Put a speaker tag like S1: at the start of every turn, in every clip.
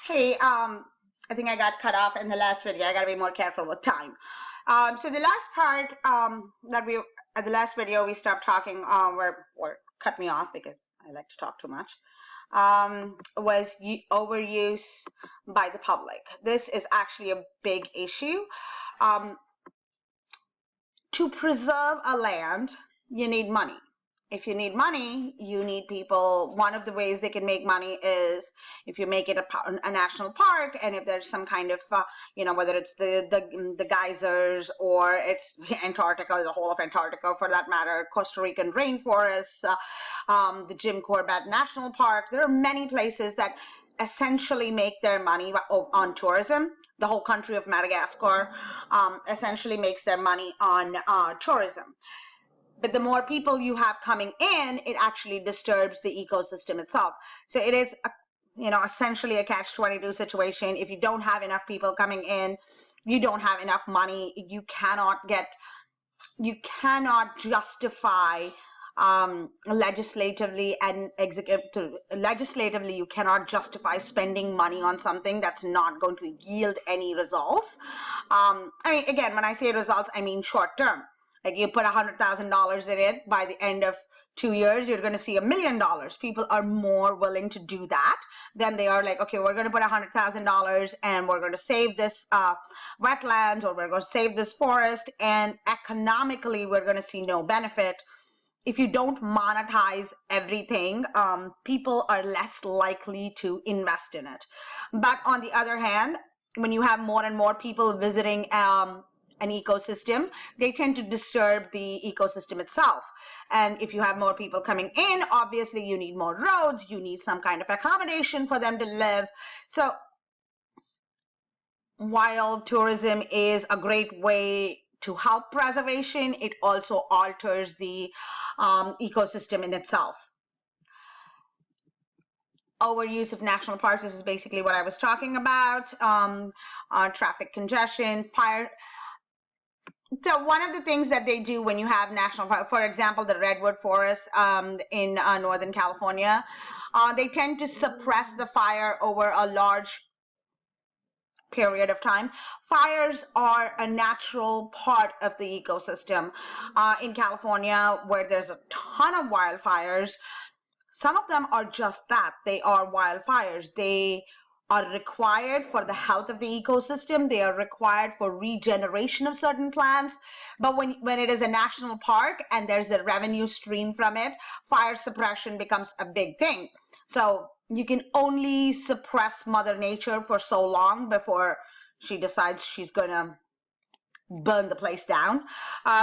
S1: Hey, I think I got cut off in the last video. I gotta be more careful with time. So the last part that we at the last video we stopped talking or cut me off because I like to talk too much. Was overuse by the public. This is actually a big issue. Um, to preserve a land, you need money. If you need money, you need people. One of the ways they can make money is if you make it a national park, and if there's some kind of, whether it's the geysers or it's Antarctica, or the whole of Antarctica for that matter, Costa Rican rainforests, the Jim Corbett National Park. There are many places that essentially make their money on tourism. The whole country of Madagascar essentially makes their money on tourism. But the more people you have coming in, it actually disturbs the ecosystem itself. So it is, essentially a catch-22 situation. If you don't have enough people coming in, you don't have enough money. You cannot justify legislatively you cannot justify spending money on something that's not going to yield any results. Again, when I say results, I mean short term. Like you put $100,000 in it, by the end of 2 years, you're going to see $1 million. People are more willing to do that than they are like, okay, we're going to put $100,000 and we're going to save this wetlands, or we're going to save this forest, and economically we're going to see no benefit. If you don't monetize everything, people are less likely to invest in it. But on the other hand, when you have more and more people visiting an ecosystem, they tend to disturb the ecosystem itself. And if you have more people coming in, obviously you need more roads, you need some kind of accommodation for them to live. So while tourism is a great way to help preservation, it also alters the ecosystem in itself. Overuse of national parks, this is basically what I was talking about. Traffic congestion, fire. So one of the things that they do when you have national park, for example, the redwood forest in Northern California, they tend to suppress the fire over a large period of time. Fires are a natural part of the ecosystem. In California, where there's a ton of wildfires, some of them are just that. They are wildfires. They are required for the health of the ecosystem. They are required for regeneration of certain plants. But when it is a national park and there's a revenue stream from it, fire suppression becomes a big thing. So you can only suppress Mother Nature for so long before she decides she's going to burn the place down.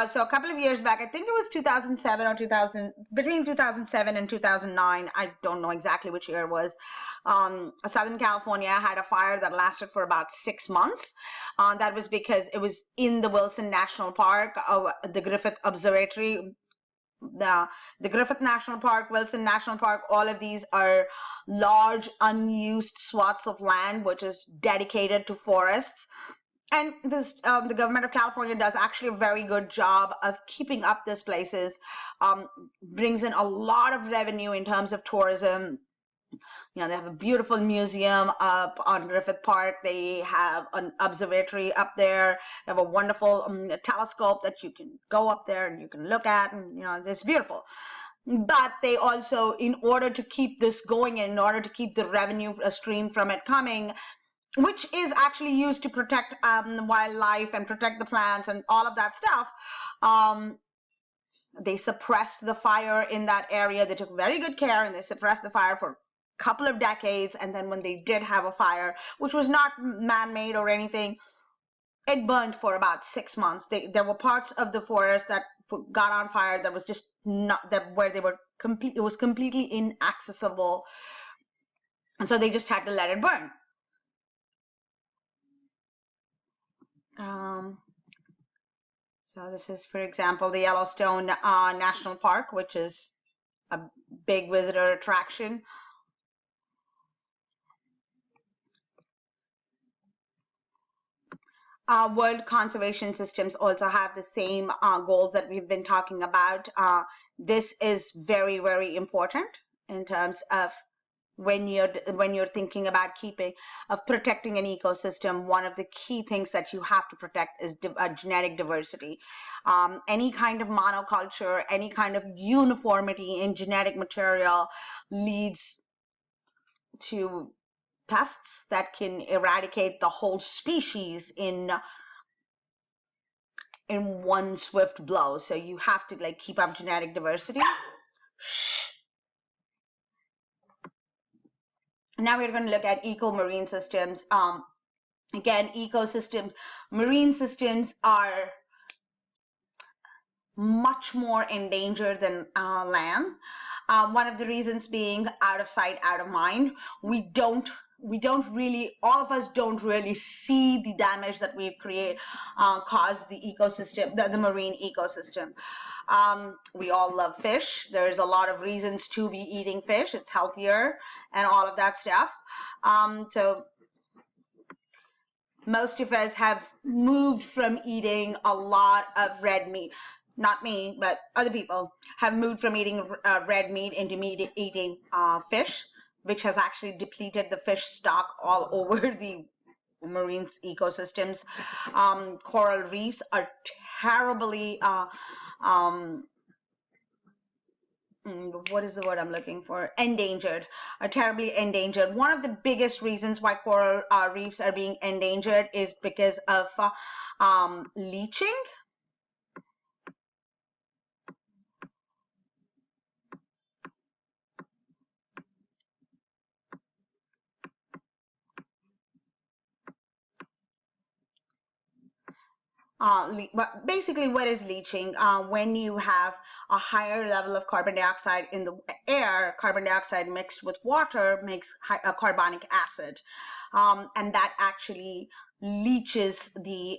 S1: So a couple of years back, I think it was 2007 or 2000, between 2007 and 2009, I don't know exactly which year it was, Southern California had a fire that lasted for about 6 months. That was because it was in the Wilson National Park, the Griffith Observatory, the Griffith National Park, Wilson National Park, all of these are large unused swaths of land which is dedicated to forests. And this, the government of California does actually a very good job of keeping up these places, brings in a lot of revenue in terms of tourism. They have a beautiful museum up on Griffith Park. They have an observatory up there. They have a wonderful telescope that you can go up there and you can look at, and it's beautiful. But they also, in order to keep this going, in order to keep the revenue stream from it coming, which is actually used to protect the wildlife and protect the plants and all of that stuff, they suppressed the fire in that area. They took very good care, and they suppressed the fire for couple of decades, and then when they did have a fire, which was not man-made or anything, it burned for about 6 months. There were parts of the forest that got on fire that was just not that where they were it was completely inaccessible, and so they just had to let it burn. So this is, for example, the Yellowstone National Park, which is a big visitor attraction. World conservation systems also have the same goals that we've been talking about. This is very, very important in terms of when you're thinking about protecting an ecosystem. One of the key things that you have to protect is genetic diversity. Any kind of monoculture, any kind of uniformity in genetic material leads to pests that can eradicate the whole species in one swift blow. So you have to like keep up genetic diversity. Now we're going to look at eco-marine systems. Again, ecosystems, marine systems are much more endangered than land. One of the reasons being out of sight, out of mind. We don't really, all of us don't really see the damage that we've caused the ecosystem, the marine ecosystem. We all love fish. There's a lot of reasons to be eating fish. It's healthier and all of that stuff. So most of us have moved from eating a lot of red meat. Not me, but other people have moved from eating red meat into eating fish, which has actually depleted the fish stock all over the marine ecosystems. Coral reefs are terribly what is the word I'm looking for? Endangered, are terribly endangered. One of the biggest reasons why coral reefs are being endangered is because of leaching. Basically, what is leaching? When you have a higher level of carbon dioxide in the air, carbon dioxide mixed with water makes carbonic acid, and that actually leaches the.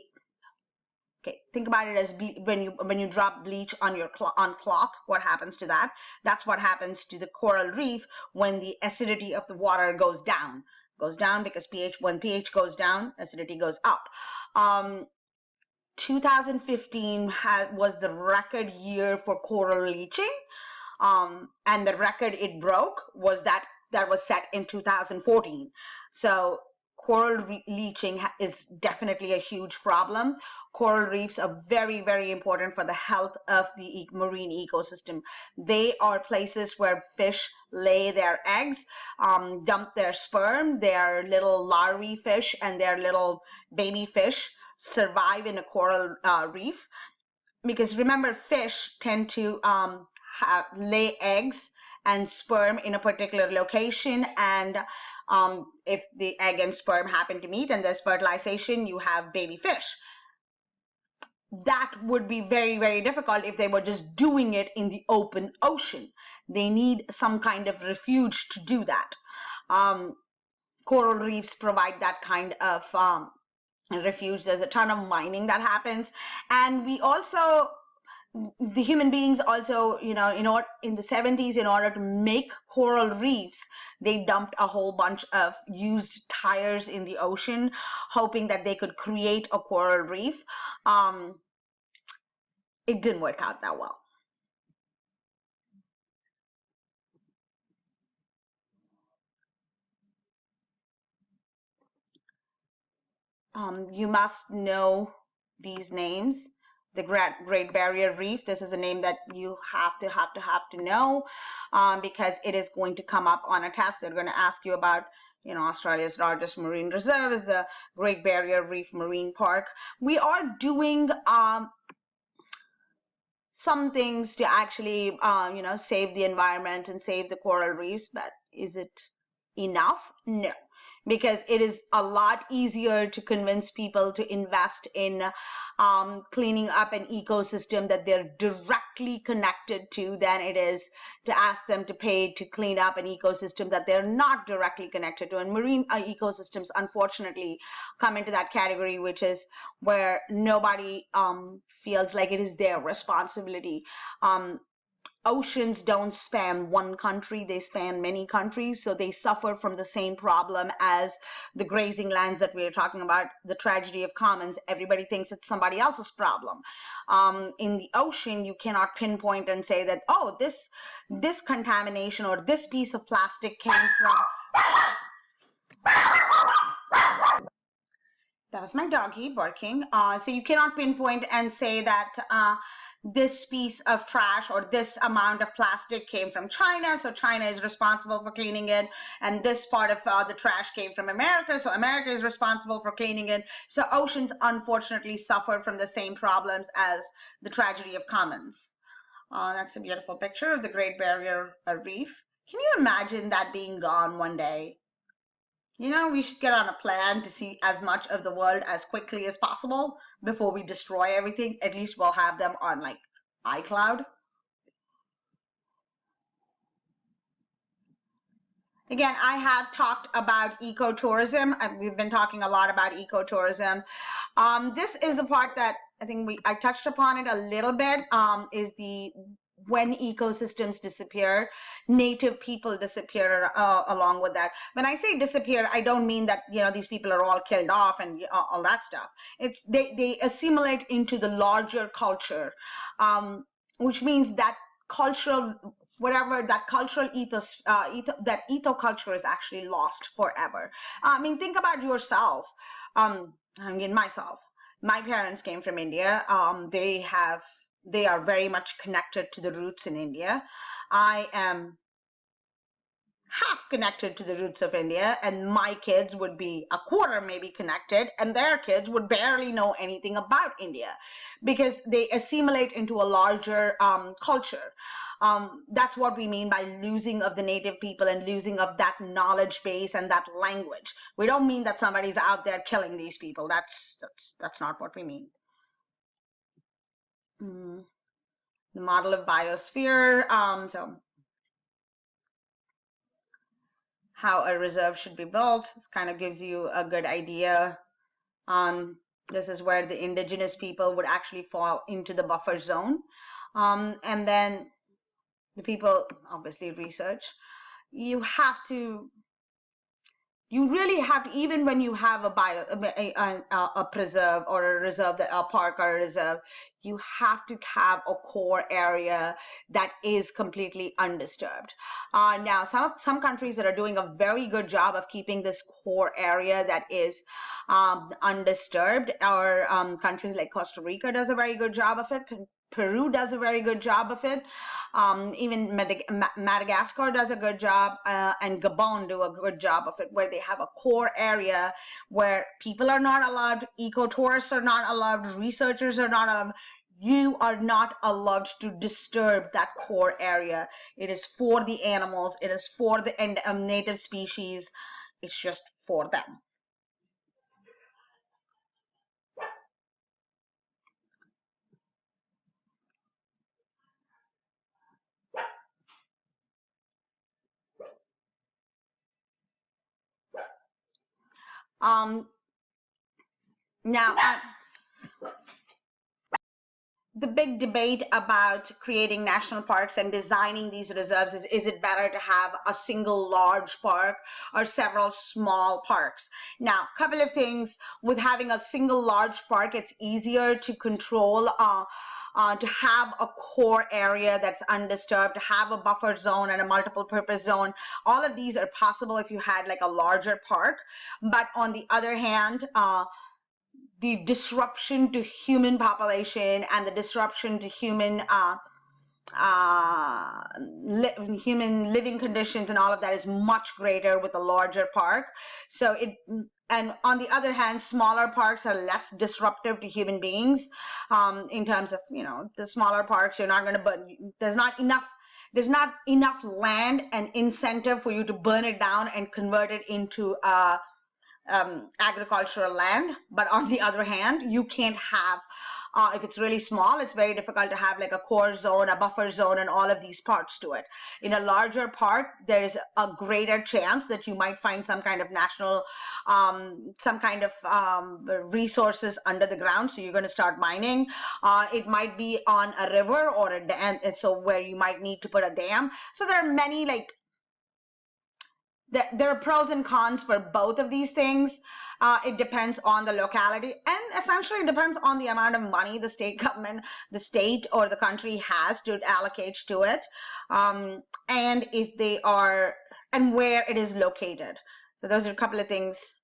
S1: Okay, think about it as when you drop bleach on your cloth. What happens to that? That's what happens to the coral reef when the acidity of the water goes down. Goes down because when pH goes down, acidity goes up. 2015 was the record year for coral leaching, and the record it broke was that was set in 2014. So coral leaching is definitely a huge problem. Coral reefs are very, very important for the health of the marine ecosystem. They are places where fish lay their eggs, dump their sperm, their little larvae fish and their little baby fish survive in a coral reef, because remember, fish tend to lay eggs and sperm in a particular location, and if the egg and sperm happen to meet and there's fertilization, you have baby fish. That would be very, very difficult if they were just doing it in the open ocean. They need some kind of refuge to do that. Coral reefs provide that kind of refuge. There's a ton of mining that happens, and we also, the human beings also, in the 70s, in order to make coral reefs, they dumped a whole bunch of used tires in the ocean, hoping that they could create a coral reef. It didn't work out that well. You must know these names. The Great Barrier Reef, this is a name that you have to know, because it is going to come up on a test. They're going to ask you about, Australia's largest marine reserve is the Great Barrier Reef Marine Park. We are doing some things to actually, save the environment and save the coral reefs, but is it enough? No. Because it is a lot easier to convince people to invest in cleaning up an ecosystem that they're directly connected to than it is to ask them to pay to clean up an ecosystem that they're not directly connected to. And marine ecosystems, unfortunately, come into that category, which is where nobody feels like it is their responsibility. oceans don't span one country, they span many countries, so they suffer from the same problem as the grazing lands that we are talking about, the tragedy of commons. Everybody thinks it's somebody else's problem. In the ocean, you cannot pinpoint and say that, oh, this contamination or this piece of plastic came from... That was my doggy barking. So you cannot pinpoint and say that this piece of trash or this amount of plastic came from China, so China is responsible for cleaning it, and this part of the trash came from America, so America is responsible for cleaning it. So oceans unfortunately suffer from the same problems as the tragedy of commons. That's a beautiful picture of the Great Barrier Reef. Can you imagine that being gone one day? You know, we should get on a plan to see as much of the world as quickly as possible before we destroy everything. At least we'll have them on like iCloud. Again, I have talked about ecotourism. We've been talking a lot about ecotourism. This is the part that I think I touched upon it a little bit, is the when ecosystems disappear, native people disappear along with that. When I say disappear, I don't mean that, you know, these people are all killed off and all that stuff. It's they assimilate into the larger culture, which means that cultural, whatever that cultural ethos, that ecoculture is actually lost forever. I mean, think about yourself. I mean, myself. My parents came from India. They are very much connected to the roots in India. I am half connected to the roots of India, and my kids would be a quarter maybe connected, and their kids would barely know anything about India because they assimilate into a larger culture. That's what we mean by losing of the native people and losing of that knowledge base and that language. We don't mean that somebody's out there killing these people. That's not what we mean. The model of biosphere, so how a reserve should be built. This kind of gives you a good idea. This is where the indigenous people would actually fall into the buffer zone. And then the people, obviously research, you really have to, even when you have a preserve or a reserve, a park or a reserve, you have to have a core area that is completely undisturbed. Now, some countries that are doing a very good job of keeping this core area that is undisturbed are countries like Costa Rica does a very good job of it. Peru does a very good job of it. Even Madagascar does a good job, and Gabon do a good job of it, where they have a core area where people are not allowed, ecotourists are not allowed, researchers are not allowed. You are not allowed to disturb that core area. It is for the animals. It is for the native species. It's just for them. Now, the big debate about creating national parks and designing these reserves is it better to have a single large park or several small parks? Now, a couple of things. With having a single large park, it's easier to control, to have a core area that's undisturbed, to have a buffer zone and a multiple purpose zone. All of these are possible if you had like a larger park. But on the other hand, the disruption to human population and the disruption to human human living conditions and all of that is much greater with a larger park. So and on the other hand, smaller parks are less disruptive to human beings, in terms of, you know, the smaller parks, you're not going to burn, there's not enough land and incentive for you to burn it down and convert it into agricultural land, but on the other hand, you can't have, if it's really small, it's very difficult to have like a core zone, a buffer zone, and all of these parts to it. In a larger part, there's a greater chance that you might find some kind of national, some kind of resources under the ground. So you're going to start mining. It might be on a river or a dam, so where you might need to put a dam. So there are many like there are pros and cons for both of these things. It depends on the locality, and essentially it depends on the amount of money the state government, the state or the country has to allocate to it, and if they are, and where it is located. So those are a couple of things